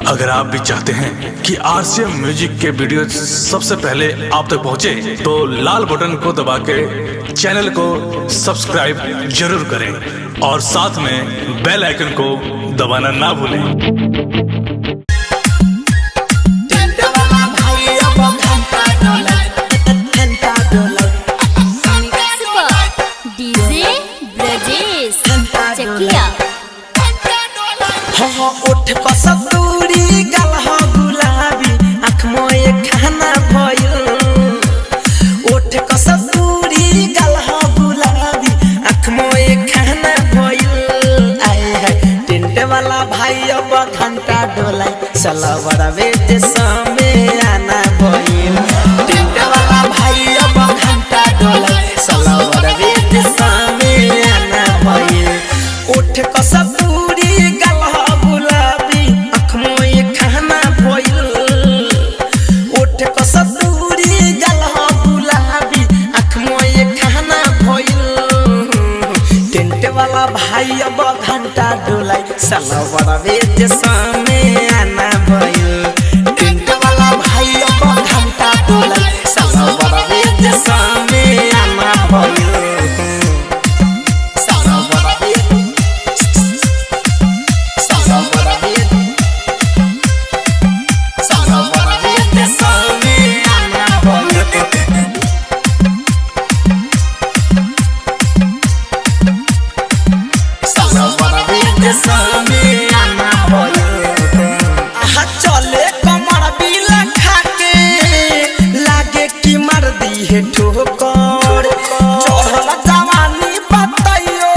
अगर आप भी चाहते हैं कि आरसीएम म्यूजिक के वीडियो सबसे पहले आप तक पहुंचे, तो लाल बटन को दबा के चैनल को सब्सक्राइब जरूर करें और साथ में बेल आइकन को दबाना ना भूलें। उठ कसतूरी गलह गुलाबी आँख मोए खाना भइल। उठ कसतूरी गलह गुलाबी आँख मोए खाना भइल। आए है टेंट वाला भाई अब घंटा डोलाई चला बड़ा वेट समय आना भइल। टेंट वाला भाई अब घंटा डोलाई चला बड़ा वेट समय आना भइल। उठ कसतूरी भाई अब घंटा डोलाई साला बड़ा वेट समय आना भइल। टेंट वाला भाई अब घंटा डोलाई साला बड़ा वेट समय आना भइल। साला बड़ा वेट साला बड़ा वेट साला बड़ा वेट समय आना भइल। चले कमर बिला खाके लागे कि मार दी है ठोकर। चढ़ल जवानी बताइयो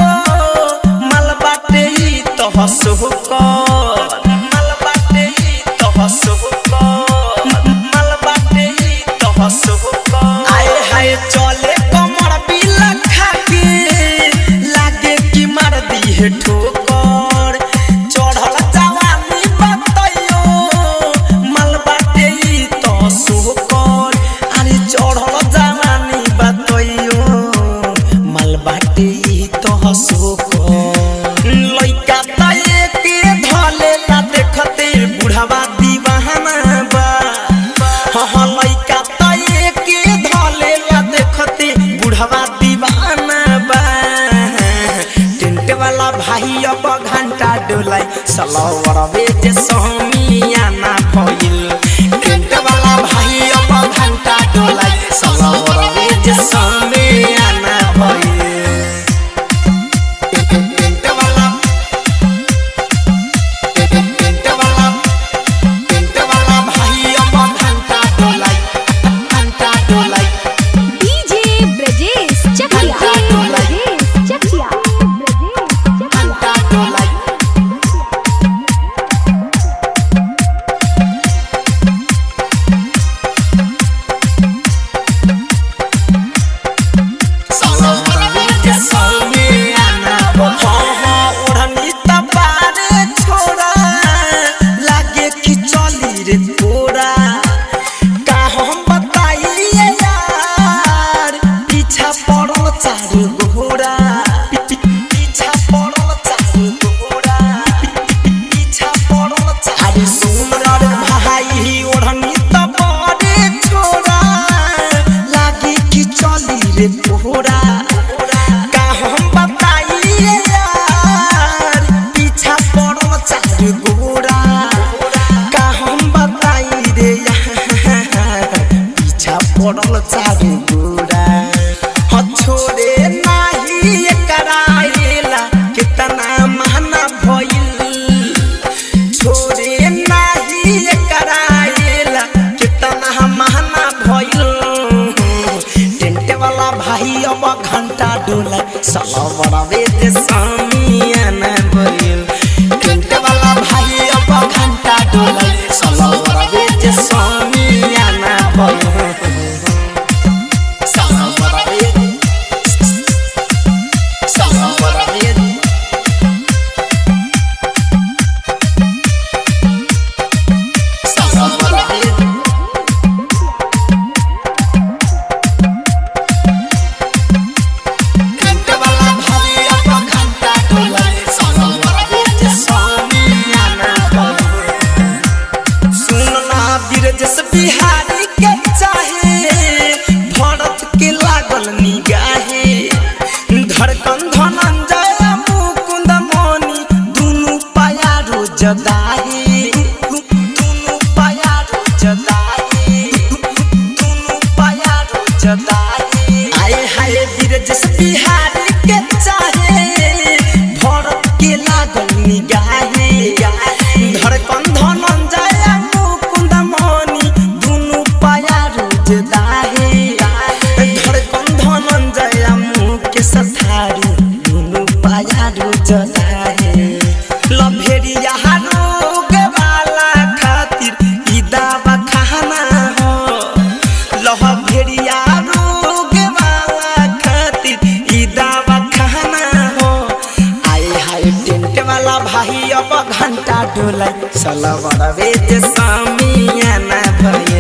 मल बाटे ही तो हंसोकर। मल बाटे ही तो हंसोकर। मल बाटे ही तो हंसोकर। आए हाय चले कमर बिला खाके लागे कि मार दी है ठोकर। लइका ताए के धले ला देखते बुढ़वा दीवाना बा। हाँ लइका ताए के धले ला देखते बुढ़वा दीवाना बा। टेंट वाला भाई अब घंटा डोलाई साला बड़ा वेट समय आना भइल। टेंट वाला भाई अब घंटा डोलाई साला बड़ा वेट समय आना भइल। पड़ल चारू गोरा छोड़े नाही कराएला कितना महना भइल। छोड़े नाही कराएला कितना महना भइल। टेंट वाला भाई अब घंटा डोला साला बड़ा वेट समय आना भइल। टेंट वाला भाई अब घंटा डोला साला बड़ा वेट समय आना भइल। घंटा बिहारी के चाहे भरत के लागल निगाहे धड़कन धनंजय मुकुंद मणि दुनु पाया रोज दाहे दुनु पाया रोज दाहे दुनु पाया रोज दाहे आए हाय बिरजस बिहारी के चाहे भरत के लागल निगाहे धड़कन धनंजय मुकुंद मणि दुनु पाया रोज दाहे धड़कन धनंजय मुकेश थारू दुनु पाया रोज दाहे लभेरिया रोग वाला खातिर ई दवा खाना हो लभेरिया रोग वाला खातिर ई दवा खाना हो आए हाय टेंट वाला भाई अब घंटा डोला सलवर वेज सामियाना भई